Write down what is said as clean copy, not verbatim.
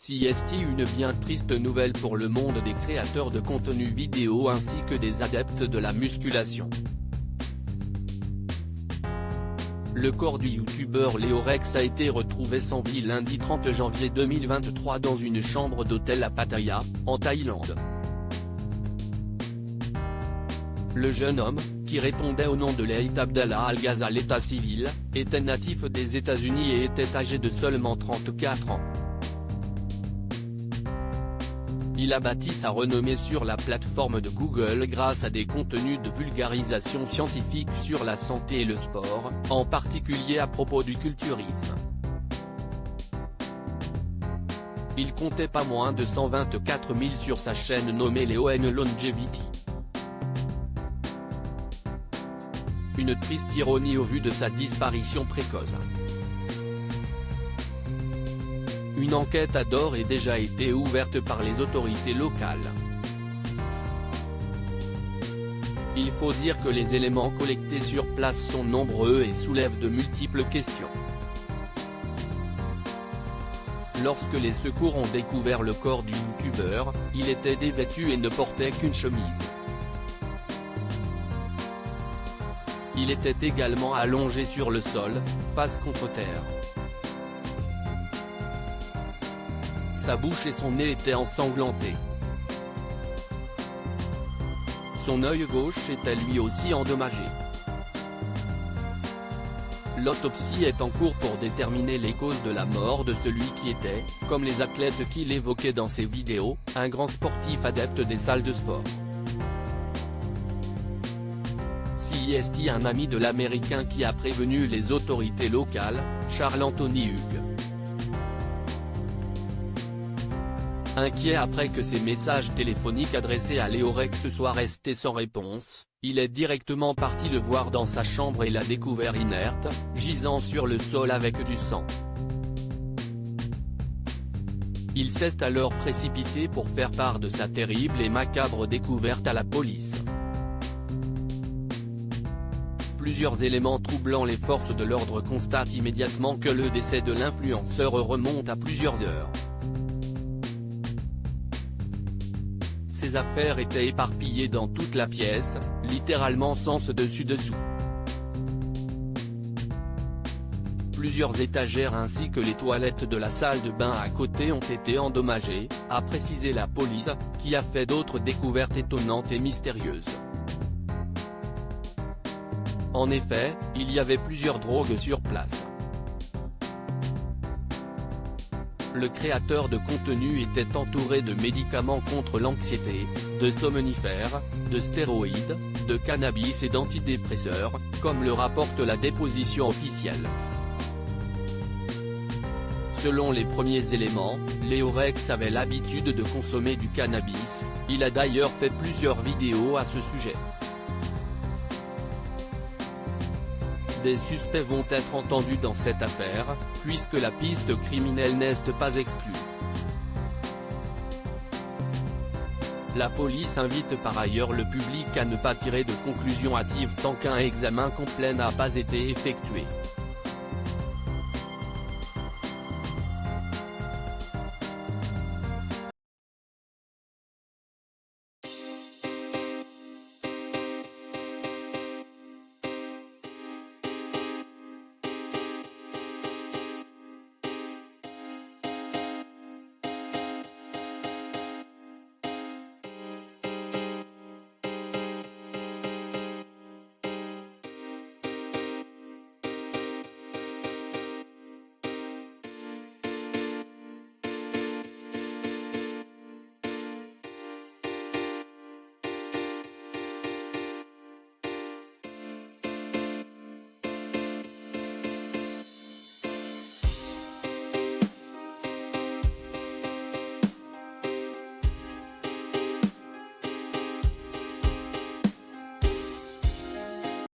CST, une bien triste nouvelle pour le monde des créateurs de contenu vidéo ainsi que des adeptes de la musculation. Le corps du youtubeur Leo Rex a été retrouvé sans vie lundi 30 janvier 2023 dans une chambre d'hôtel à Pattaya, en Thaïlande. Le jeune homme, qui répondait au nom de Leith Abdallah Al-Ghaza à l'état civil, était natif des États-Unis et était âgé de seulement 34 ans. Il a bâti sa renommée sur la plateforme de Google grâce à des contenus de vulgarisation scientifique sur la santé et le sport, en particulier à propos du culturisme. Il comptait pas moins de 124 000 sur sa chaîne nommée Leo Longevity. Une triste ironie au vu de sa disparition précoce. Une enquête a d'ores et déjà été ouverte par les autorités locales. Il faut dire que les éléments collectés sur place sont nombreux et soulèvent de multiples questions. Lorsque les secours ont découvert le corps du youtubeur, il était dévêtu et ne portait qu'une chemise. Il était également allongé sur le sol, face contre terre. Sa bouche et son nez étaient ensanglantés. Son œil gauche était lui aussi endommagé. L'autopsie est en cours pour déterminer les causes de la mort de celui qui était, comme les athlètes qu'il évoquait dans ses vidéos, un grand sportif adepte des salles de sport. CST, un ami de l'Américain qui a prévenu les autorités locales, Charles Anthony Hughes. Inquiet après que ses messages téléphoniques adressés à Leo Rex soient restés sans réponse, il est directement parti le voir dans sa chambre et l'a découvert inerte, gisant sur le sol avec du sang. Il s'est alors précipité pour faire part de sa terrible et macabre découverte à la police. Plusieurs éléments troublant les forces de l'ordre constatent immédiatement que le décès de l'influenceur remonte à plusieurs heures. Ses affaires étaient éparpillées dans toute la pièce, littéralement sens dessus-dessous. Plusieurs étagères ainsi que les toilettes de la salle de bain à côté ont été endommagées, a précisé la police, qui a fait d'autres découvertes étonnantes et mystérieuses. En effet, il y avait plusieurs drogues sur place. Le créateur de contenu était entouré de médicaments contre l'anxiété, de somnifères, de stéroïdes, de cannabis et d'antidépresseurs, comme le rapporte la déposition officielle. Selon les premiers éléments, Leo Rex avait l'habitude de consommer du cannabis, il a d'ailleurs fait plusieurs vidéos à ce sujet. Des suspects vont être entendus dans cette affaire, puisque la piste criminelle n'est pas exclue. La police invite par ailleurs le public à ne pas tirer de conclusions hâtives tant qu'un examen complet n'a pas été effectué.